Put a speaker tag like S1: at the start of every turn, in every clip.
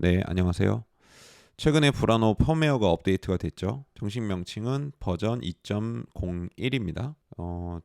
S1: 네, 안녕하세요. 최근에 불안호 펌웨어가 업데이트가 됐죠. 정식 명칭은 버전 2.01입니다.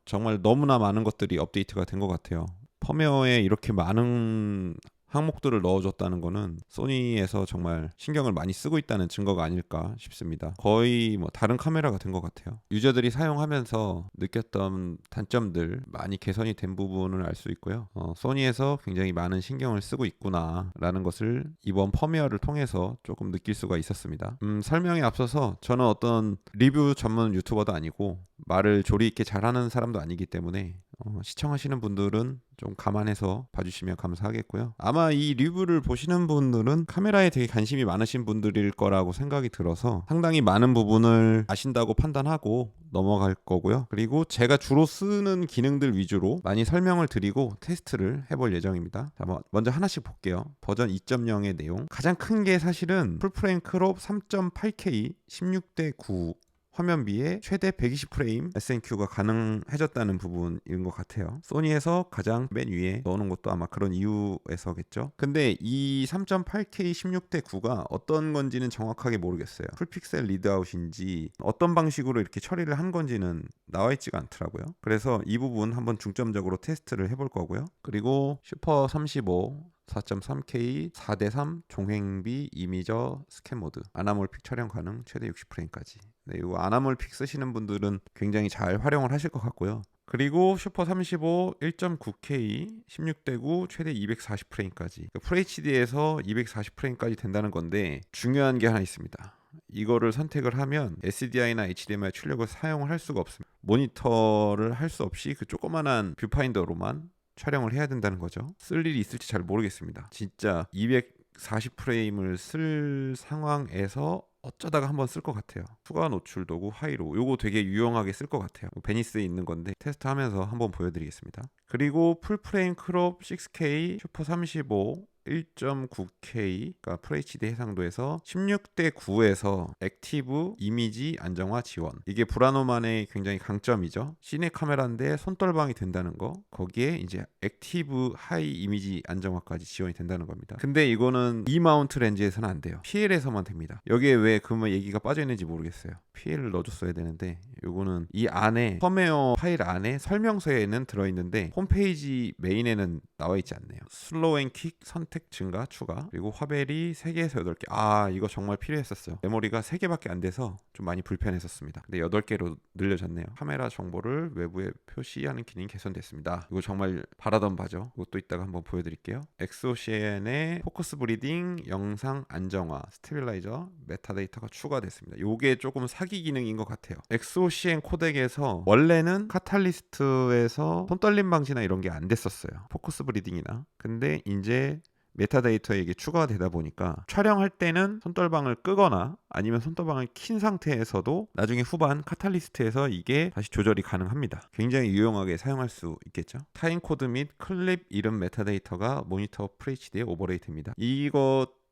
S1: 정말 너무나 많은 것들이 업데이트가 된 것 같아요. 펌웨어에 이렇게 많은 항목들을 넣어줬다는 거는 소니에서 정말 신경을 많이 쓰고 있다는 증거가 아닐까 싶습니다. 거의 뭐 다른 카메라가 된 것 같아요. 유저들이 사용하면서 느꼈던 단점들 많이 개선이 된 부분을 알 수 있고요. 소니에서 굉장히 많은 신경을 쓰고 있구나라는 것을 이번 펌웨어를 통해서 조금 느낄 수가 있었습니다. 설명에 앞서서 저는 어떤 리뷰 전문 유튜버도 아니고 말을 조리 있게 잘하는 사람도 아니기 때문에 시청하시는 분들은 좀 감안해서 봐주시면 감사하겠고요. 아마 이 리뷰를 보시는 분들은 카메라에 되게 관심이 많으신 분들일 거라고 생각이 들어서 상당히 많은 부분을 아신다고 판단하고 넘어갈 거고요. 그리고 제가 주로 쓰는 기능들 위주로 많이 설명을 드리고 테스트를 해볼 예정입니다. 자, 먼저 하나씩 볼게요. 버전 2.0의 내용. 가장 큰 게 사실은 풀프레임 크롭 3.8K 16:9 화면비에 최대 120프레임 SNQ가 가능해졌다는 부분인 것 같아요. 소니에서 가장 맨 위에 넣어놓은 것도 아마 그런 이유에서겠죠. 근데 이 3.8K 16:9가 어떤 건지는 정확하게 모르겠어요. 풀픽셀 리드아웃인지 어떤 방식으로 이렇게 처리를 한 건지는 나와 있지가 않더라고요. 그래서 이 부분 한번 중점적으로 테스트를 해볼 거고요. 그리고 슈퍼 35 4.3K 4:3 종횡비 이미저 스캔 모드 아나몰픽 촬영 가능 최대 60프레임까지. 네, 이거 아나몰픽 쓰시는 분들은 굉장히 잘 활용을 하실 것 같고요. 그리고 슈퍼 35 1.9K 16:9 최대 240프레임까지. FHD에서 240프레임까지 된다는 건데 중요한 게 하나 있습니다. 이거를 선택을 하면 SDI나 HDMI 출력을 사용을 할 수가 없습니다. 모니터를 할 수 없이 그 조그만한 뷰파인더로만 촬영을 해야 된다는 거죠. 쓸 일이 있을지 잘 모르겠습니다. 진짜 240프레임을 쓸 상황에서 어쩌다가 한번 쓸 것 같아요. 추가 노출 도구 하이로 요거 되게 유용하게 쓸 것 같아요. 베니스에 있는 건데 테스트하면서 한번 보여드리겠습니다. 그리고 풀프레임 크롭 6K 슈퍼 35 1.9K 그러니까 FHD 해상도에서 16:9에서 액티브 이미지 안정화 지원. 이게 브라노만의 굉장히 강점이죠. 시네 카메라인데 손떨방이 된다는 거. 거기에 이제 액티브 하이 이미지 안정화까지 지원이 된다는 겁니다. 근데 이거는 E 마운트 렌즈에서는 안 돼요. PL에서만 됩니다. 여기에 왜 그러면 얘기가 빠져 있는지 모르겠어요. PL을 넣어줬어야 되는데 요거는 이 안에 펌웨어 파일 안에 설명서에는 들어있는데 홈페이지 메인에는 나와 있지 않네요. 슬로우 앤 퀵 선택 증가 추가 그리고 화벨이 3개에서 8개. 이거 정말 필요했었어요. 메모리가 3개밖에 안 돼서 좀 많이 불편했었습니다. 근데 8개로 늘려졌네요. 카메라 정보를 외부에 표시하는 기능이 개선됐습니다. 이거 정말 바라던 바죠. 이것도 이따가 한번 보여드릴게요. 엑소시엔의 포커스 브리딩 영상 안정화 스테빌라이저 메타데이터가 추가됐습니다. 이게 조금 사기 기능인 것 같아요. 엑소시엔 코덱에서 원래는 카탈리스트에서 손떨림 방지나 이런 게 안 됐었어요. 포커스 브리딩이나. 근데 이제 메타데이터에 이게 추가가 되다 보니까 촬영할 때는 손떨방을 끄거나 아니면 손떨방을 킨 상태에서도 나중에 후반 카탈리스트에서 이게 다시 조절이 가능합니다. 굉장히 유용하게 사용할 수 있겠죠. 타임코드 및 클립 이름 메타데이터가 모니터 FHD에 오버레이 됩니다.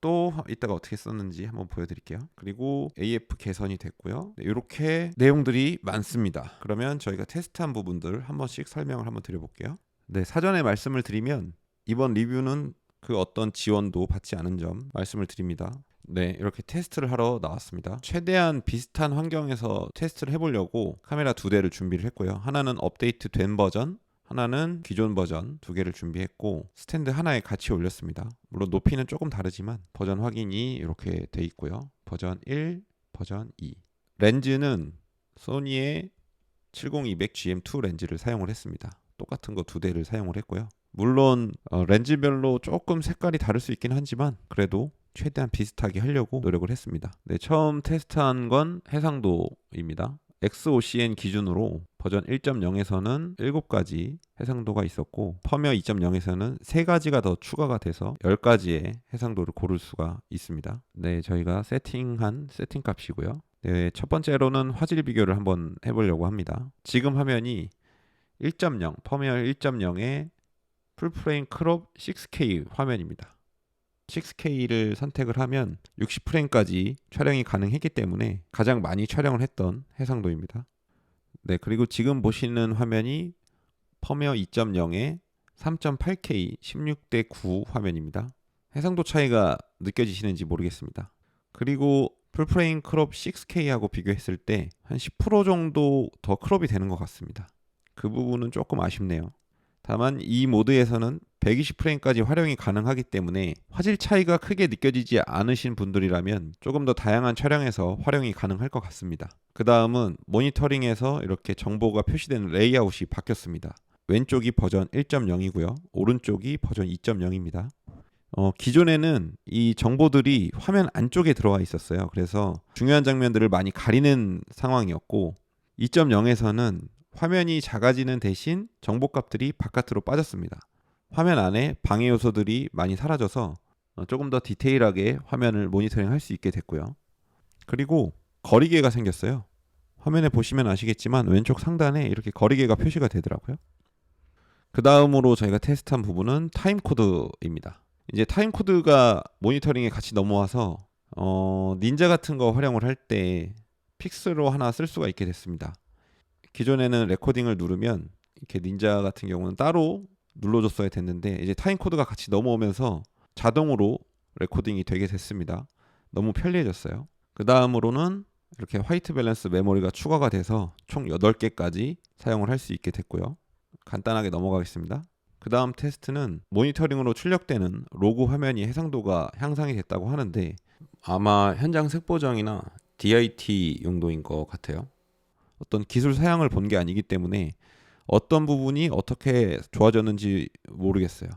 S1: 또 이따가 어떻게 썼는지 한번 보여드릴게요. 그리고 AF 개선이 됐고요. 네, 이렇게 내용들이 많습니다. 그러면 저희가 테스트한 부분들 한 번씩 설명을 한번 드려볼게요. 네, 사전에 말씀을 드리면 이번 리뷰는 그 어떤 지원도 받지 않은 점 말씀을 드립니다. 네, 이렇게 테스트를 하러 나왔습니다. 최대한 비슷한 환경에서 테스트를 해보려고 카메라 2대를 준비를 했고요. 하나는 업데이트 된 버전, 하나는 기존 버전 2개를 준비했고 스탠드 하나에 같이 올렸습니다. 물론 높이는 조금 다르지만 버전 확인이 이렇게 돼 있고요. 버전 1, 버전 2. 렌즈는 소니의 70-200 GM2 렌즈를 사용을 했습니다. 똑같은 거 2대를 사용을 했고요. 물론 렌즈별로 조금 색깔이 다를 수 있긴 하지만 그래도 최대한 비슷하게 하려고 노력을 했습니다. 네, 처음 테스트한 건 해상도입니다. XOCN 기준으로 버전 1.0에서는 7가지 해상도가 있었고 펌웨어 2.0에서는 3가지가 더 추가가 돼서 10가지의 해상도를 고를 수가 있습니다. 네, 저희가 세팅한 세팅 값이고요. 네, 첫 번째로는 화질 비교를 한번 해보려고 합니다. 지금 화면이 1.0 펌웨어 1.0의 풀프레임 크롭 6K 화면입니다. 6K를 선택을 하면 60프레임까지 촬영이 가능했기 때문에 가장 많이 촬영을 했던 해상도입니다. 네, 그리고 지금 보시는 화면이 펌웨어 2.0의 3.8K 16:9 화면입니다. 해상도 차이가 느껴지시는지 모르겠습니다. 그리고 풀프레임 크롭 6K하고 비교했을 때 한 10% 정도 더 크롭이 되는 것 같습니다. 그 부분은 조금 아쉽네요. 다만 이 모드에서는 120프레임까지 활용이 가능하기 때문에 화질 차이가 크게 느껴지지 않으신 분들이라면 조금 더 다양한 촬영에서 활용이 가능할 것 같습니다. 그 다음은 모니터링에서 이렇게 정보가 표시되는 레이아웃이 바뀌었습니다. 왼쪽이 버전 1.0이고요. 오른쪽이 버전 2.0입니다. 기존에는 이 정보들이 화면 안쪽에 들어와 있었어요. 그래서 중요한 장면들을 많이 가리는 상황이었고 2.0에서는 화면이 작아지는 대신 정보값들이 바깥으로 빠졌습니다. 화면 안에 방해 요소들이 많이 사라져서 조금 더 디테일하게 화면을 모니터링 할 수 있게 됐고요. 그리고 거리계가 생겼어요. 화면에 보시면 아시겠지만 왼쪽 상단에 이렇게 거리계가 표시가 되더라고요. 그 다음으로 저희가 테스트한 부분은 타임코드입니다. 이제 타임코드가 모니터링에 같이 넘어와서 닌자 같은 거 활용을 할 때 픽스로 하나 쓸 수가 있게 됐습니다. 기존에는 레코딩을 누르면 이렇게 닌자 같은 경우는 따로 눌러줬어야 됐는데 이제 타임코드가 같이 넘어오면서 자동으로 레코딩이 되게 됐습니다. 너무 편리해졌어요. 그 다음으로는 이렇게 화이트 밸런스 메모리가 추가가 돼서 총 8개까지 사용을 할 수 있게 됐고요. 간단하게 넘어가겠습니다. 그 다음 테스트는 모니터링으로 출력되는 로그 화면이 해상도가 향상이 됐다고 하는데 아마 현장 색보정이나 DIT 용도인 것 같아요. 어떤 기술 사양을 본 게 아니기 때문에 어떤 부분이 어떻게 좋아졌는지 모르겠어요.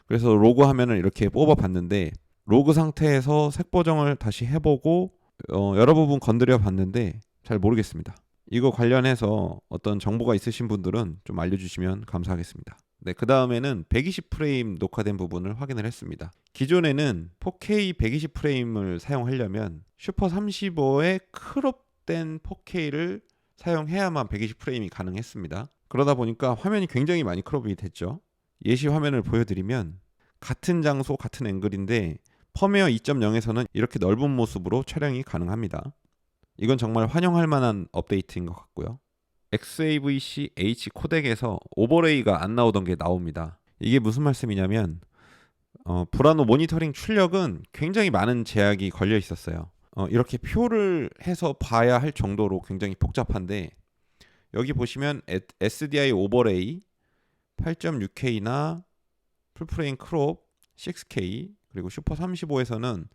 S1: 그래서 로그 화면을 이렇게 뽑아 봤는데 로그 상태에서 색보정을 다시 해보고 여러 부분 건드려 봤는데 잘 모르겠습니다. 이거 관련해서 어떤 정보가 있으신 분들은 좀 알려주시면 감사하겠습니다. 네, 그 다음에는 120프레임 녹화된 부분을 확인을 했습니다. 기존에는 4K 120프레임을 사용하려면 슈퍼 35의 크롭된 4K를 사용해야만 120프레임이 가능했습니다. 그러다 보니까 화면이 굉장히 많이 크롭이 됐죠. 예시 화면을 보여드리면 같은 장소 같은 앵글인데 펌웨어 2.0에서는 이렇게 넓은 모습으로 촬영이 가능합니다. 이건 정말 환영할 만한 업데이트인 것 같고요. XAVC-H 코덱에서 오버레이가 안 나오던 게 나옵니다. 이게 무슨 말씀이냐면 브라노 모니터링 출력은 굉장히 많은 제약이 걸려 있었어요. 이렇게 표를 해서 봐야 할 정도로 굉장히 복잡한데 여기 보시면 SDI 오버레이 8.6K나 풀프레임 크롭 6K 그리고 슈퍼 35에서는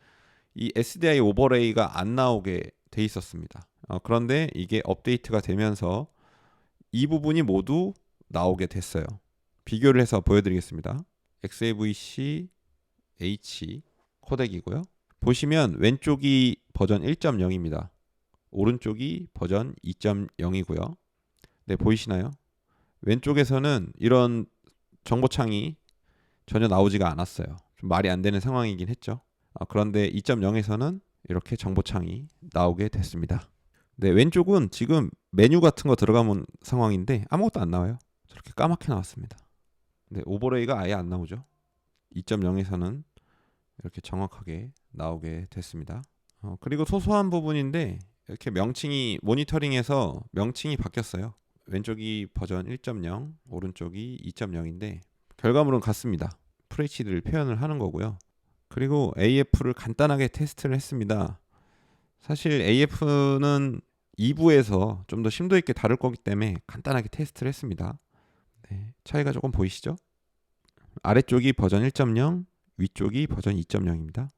S1: 이 SDI 오버레이가 안 나오게 돼 있었습니다. 그런데 이게 업데이트가 되면서 이 부분이 모두 나오게 됐어요. 비교를 해서 보여드리겠습니다. XAVC H 코덱이고요. 보시면 왼쪽이 버전 1.0입니다. 오른쪽이 버전 2.0이고요. 네, 보이시나요? 왼쪽에서는 이런 정보창이 전혀 나오지가 않았어요. 좀 말이 안 되는 상황이긴 했죠. 그런데 2.0에서는 이렇게 정보창이 나오게 됐습니다. 네, 왼쪽은 지금 메뉴 같은 거 들어가면 상황인데 아무것도 안 나와요. 저렇게 까맣게 나왔습니다. 네, 오버레이가 아예 안 나오죠. 2.0에서는 이렇게 정확하게 나오게 됐습니다. 그리고 소소한 부분인데 이렇게 명칭이 모니터링에서 명칭이 바뀌었어요. 왼쪽이 버전 1.0, 오른쪽이 2.0인데 결과물은 같습니다. FHD를 표현을 하는 거고요. 그리고 AF를 간단하게 테스트를 했습니다. 사실 AF는 2부에서 좀 더 심도 있게 다룰 거기 때문에 간단하게 테스트를 했습니다. 네, 차이가 조금 보이시죠? 아래쪽이 버전 1.0, 위쪽이 버전 2.0입니다.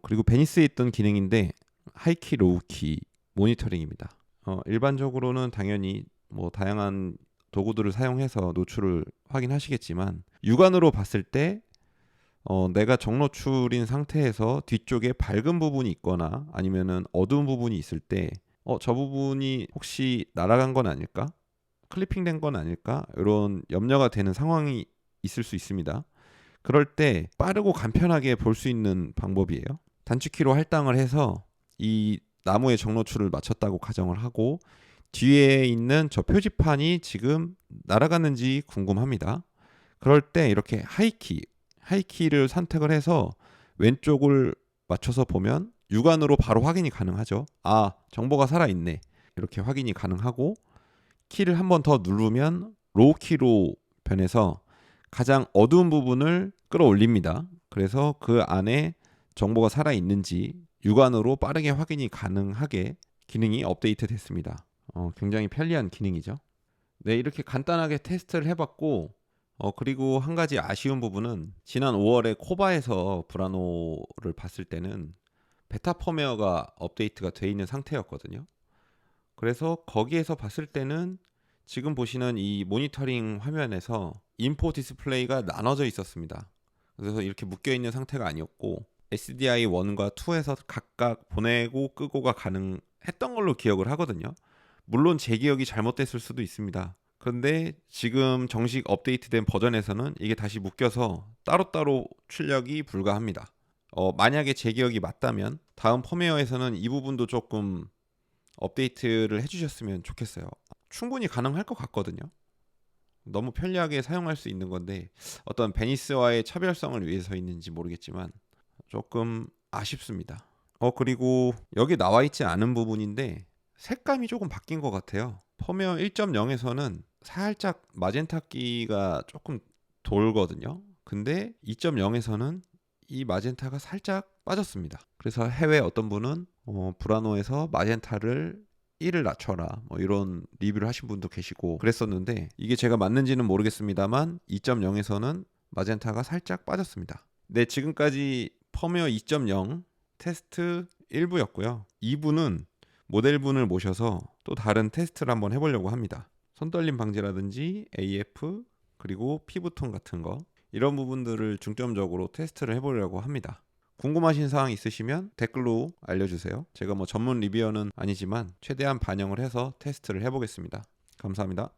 S1: 그리고 베니스에 있던 기능인데 하이키, 로우키 모니터링입니다. 일반적으로는 당연히 뭐 다양한 도구들을 사용해서 노출을 확인하시겠지만 육안으로 봤을 때 내가 정노출인 상태에서 뒤쪽에 밝은 부분이 있거나 아니면은 어두운 부분이 있을 때 저 부분이 혹시 날아간 건 아닐까? 클리핑된 건 아닐까? 이런 염려가 되는 상황이 있을 수 있습니다. 그럴 때 빠르고 간편하게 볼 수 있는 방법이에요. 단축키로 할당을 해서 이 나무의 정노출을 맞췄다고 가정을 하고 뒤에 있는 저 표지판이 지금 날아갔는지 궁금합니다. 그럴 때 이렇게 하이키를 선택을 해서 왼쪽을 맞춰서 보면 육안으로 바로 확인이 가능하죠. 정보가 살아있네. 이렇게 확인이 가능하고 키를 한 번 더 누르면 로우 키로 변해서 가장 어두운 부분을 끌어올립니다. 그래서 그 안에 정보가 살아 있는지 육안으로 빠르게 확인이 가능하게 기능이 업데이트 됐습니다. 굉장히 편리한 기능이죠. 네, 이렇게 간단하게 테스트를 해봤고, 그리고 한 가지 아쉬운 부분은 지난 5월에 코바에서 브라노를 봤을 때는 베타 펌웨어가 업데이트가 돼 있는 상태였거든요. 그래서 거기에서 봤을 때는 지금 보시는 이 모니터링 화면에서 인포 디스플레이가 나눠져 있었습니다. 그래서 이렇게 묶여 있는 상태가 아니었고 SDI 1과 2에서 각각 보내고 끄고가 가능했던 걸로 기억을 하거든요. 물론 제 기억이 잘못됐을 수도 있습니다. 그런데 지금 정식 업데이트된 버전에서는 이게 다시 묶여서 따로따로 출력이 불가합니다. 만약에 제 기억이 맞다면 다음 펌웨어에서는 이 부분도 조금 업데이트를 해주셨으면 좋겠어요. 충분히 가능할 것 같거든요. 너무 편리하게 사용할 수 있는 건데 어떤 베니스와의 차별성을 위해서 있는지 모르겠지만 조금 아쉽습니다. 그리고 여기 나와 있지 않은 부분인데 색감이 조금 바뀐 것 같아요. 펌웨어 1.0에서는 살짝 마젠타기가 조금 돌거든요. 근데 2.0에서는 이 마젠타가 살짝 빠졌습니다. 그래서 해외 어떤 분은 브라노에서 마젠타를 1을 낮춰라 뭐 이런 리뷰를 하신 분도 계시고 그랬었는데 이게 제가 맞는지는 모르겠습니다만 2.0에서는 마젠타가 살짝 빠졌습니다. 네, 지금까지 펌웨어 2.0 테스트 1부였고요. 2부는 모델분을 모셔서 또 다른 테스트를 한번 해보려고 합니다. 손떨림 방지라든지 AF 그리고 피부톤 같은 거 이런 부분들을 중점적으로 테스트를 해보려고 합니다. 궁금하신 사항 있으시면 댓글로 알려주세요. 제가 뭐 전문 리뷰어는 아니지만 최대한 반영을 해서 테스트를 해보겠습니다. 감사합니다.